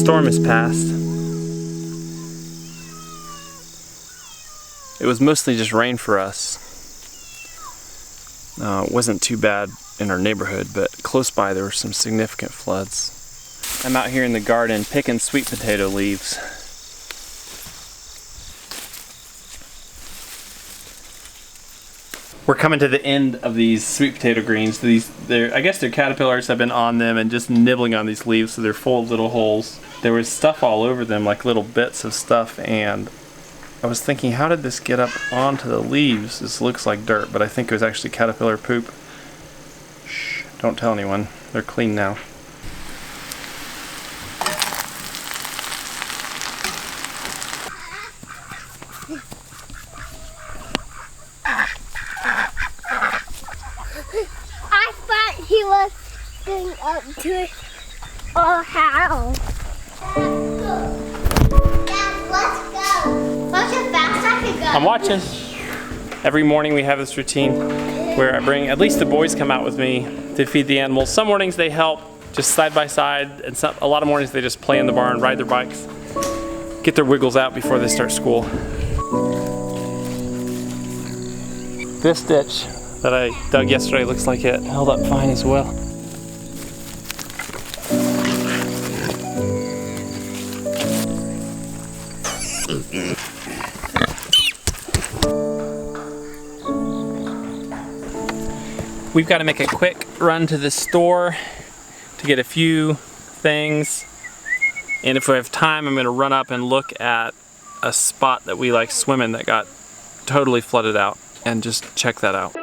storm has passed. It was mostly just rain for us. It wasn't too bad in our neighborhood, but close by there were some significant floods. I'm out here in the garden picking sweet potato leaves. We're coming to the end of these sweet potato greens. I guess their caterpillars have been on them and just nibbling on these leaves, so they're full of little holes. There was stuff all over them, like little bits of stuff, and I was thinking, how did this get up onto the leaves? This looks like dirt, but I think it was actually caterpillar poop. Shh, don't tell anyone. They're clean now. I thought he was going up to our house. Let's go. Look how fast I can go. I'm watching. Every morning we have this routine where I bring, at least the boys come out with me to feed the animals. Some mornings they help just side by side, and a lot of mornings they just play in the barn, ride their bikes, get their wiggles out before they start school. This ditch that I dug yesterday looks like it held up fine as well. We've got to make a quick run to the store to get a few things, and if we have time I'm going to run up and look at a spot that we like swimming that got totally flooded out and just check that out.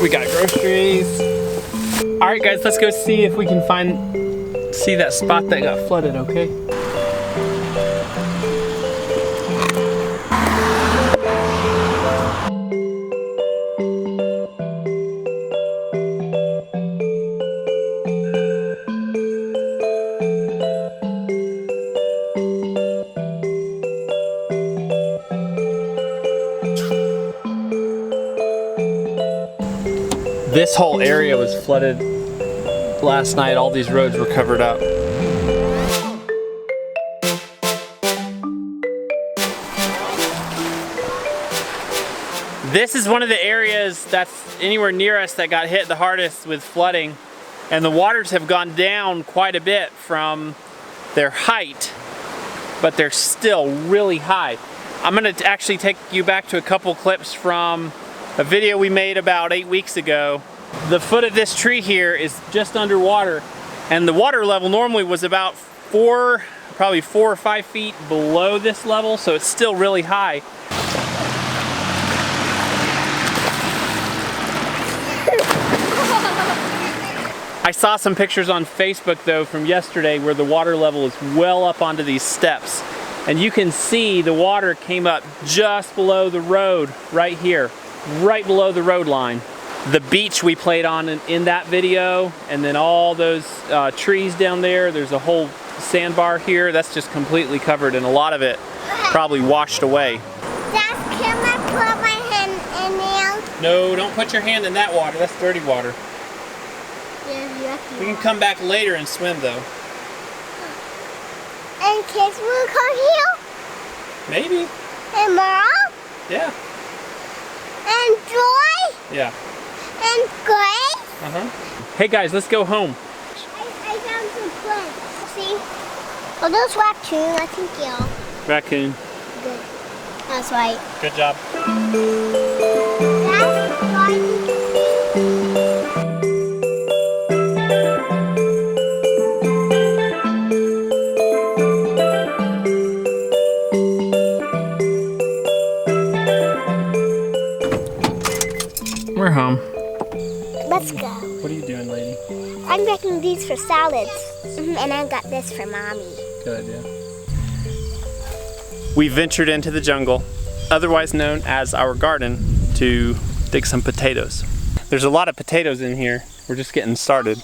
We got groceries. All right, guys, let's go see if we can see that spot that got flooded, okay? This whole area was flooded last night. All these roads were covered up. This is one of the areas that's anywhere near us that got hit the hardest with flooding, and the waters have gone down quite a bit from their height, but they're still really high. I'm gonna actually take you back to a couple clips from a video we made about 8 weeks ago. The foot of this tree here is just underwater, and the water level normally was about probably 4 or 5 feet below this level, so it's still really high. I saw some pictures on Facebook though from yesterday where the water level is well up onto these steps, and you can see the water came up just below the road right here, right below the road line. The beach we played on in that video, and then all those trees down there, there's a whole sandbar here that's just completely covered, and a lot of it probably washed away. Dad, can I put my hand in there? No, don't put your hand in that water, that's dirty water. Yeah, We can come back later and swim though. And kids will come here? Maybe. And Mom? Yeah. And Joy? Yeah. And Grace? Uh-huh. Hey guys, let's go home. I found some plants. See? Oh, those raccoon, I think, yeah. Raccoon. Good. That's right. Good job. That's right. We're home. Let's go. What are you doing, lady? I'm making these for salads. And I got this for Mommy. Good idea. We ventured into the jungle, otherwise known as our garden, to dig some potatoes. There's a lot of potatoes in here. We're just getting started.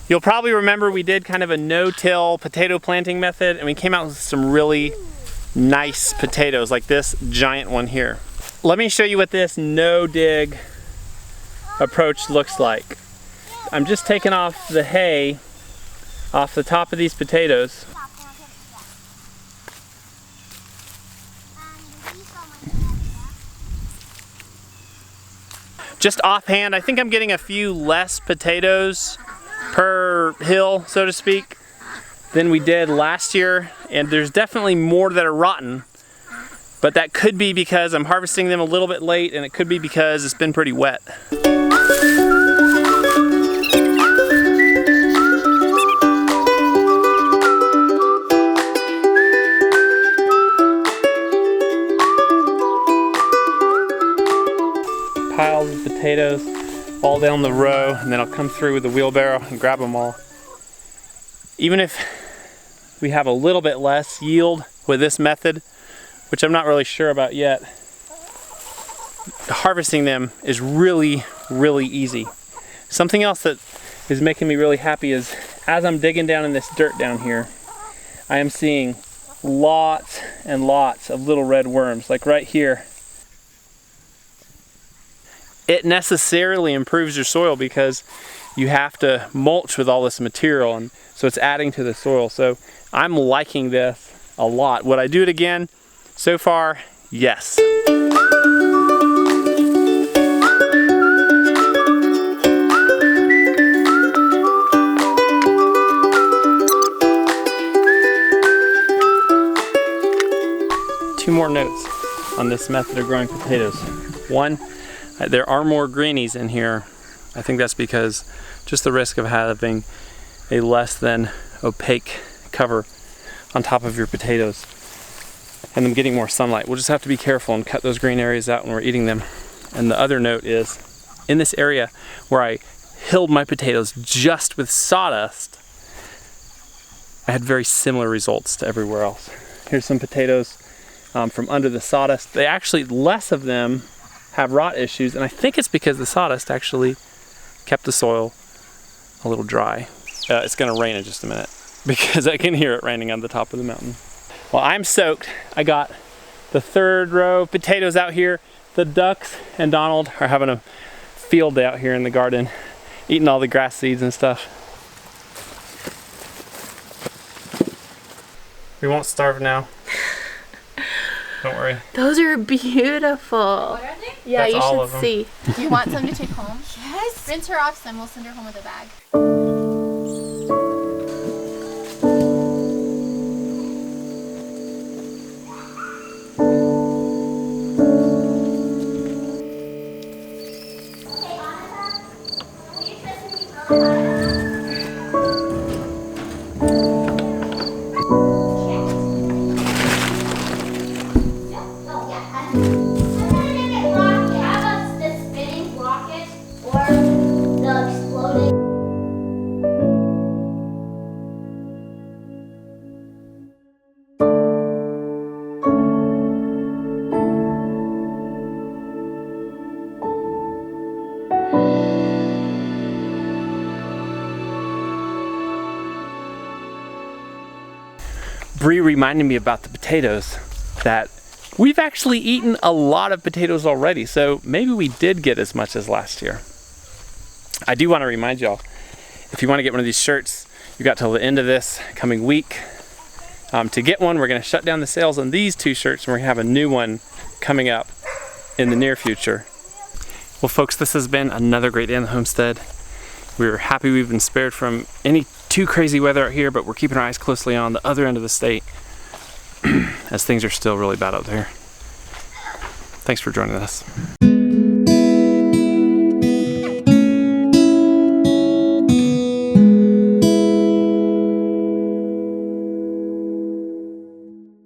You'll probably remember we did kind of a no-till potato planting method, and we came out with some really nice potatoes, like this giant one here. Let me show you what this no-dig approach looks like. I'm just taking off the hay off the top of these potatoes. Just offhand, I think I'm getting a few less potatoes per hill, so to speak, than we did last year, and there's definitely more that are rotten, but that could be because I'm harvesting them a little bit late, and it could be because it's been pretty wet. Piles of potatoes all down the row, and then I'll come through with the wheelbarrow and grab them all. Even if we have a little bit less yield with this method, which I'm not really sure about yet, harvesting them is really, really easy. Something else that is making me really happy is as I'm digging down in this dirt down here, I am seeing lots and lots of little red worms, like right here. It necessarily improves your soil because you have to mulch with all this material, and so it's adding to the soil. So I'm liking this a lot. Would I do it again? So far, yes. 2 more notes on this method of growing potatoes. One, there are more greenies in here. I think that's because just the risk of having a less than opaque cover on top of your potatoes and them getting more sunlight. We'll just have to be careful and cut those green areas out when we're eating them. And the other note is, in this area where I hilled my potatoes just with sawdust, I had very similar results to everywhere else. Here's some potatoes from under the sawdust. They actually, less of them have rot issues, and I think it's because the sawdust actually kept the soil a little dry. It's gonna rain in just a minute because I can hear it raining on the top of the mountain. Well, I'm soaked. I got the 3rd row of potatoes out here. The ducks and Donald are having a field day out here in the garden, eating all the grass seeds and stuff. We won't starve now. Don't worry. Those are beautiful. What are they? Yeah, That's you all should of them. see. Do you want some to take home? Yes. Rinse her off, then we'll send her home with a bag. Bree reminded me about the potatoes, that we've actually eaten a lot of potatoes already, so maybe we did get as much as last year. I do want to remind y'all, if you want to get one of these shirts, you got till the end of this coming week. To get one, we're going to shut down the sales on these 2 shirts, and we're going to have a new one coming up in the near future. Well folks, this has been another great day on the homestead. We're happy we've been spared from any too crazy weather out here, but we're keeping our eyes closely on the other end of the state as things are still really bad out there. Thanks for joining us.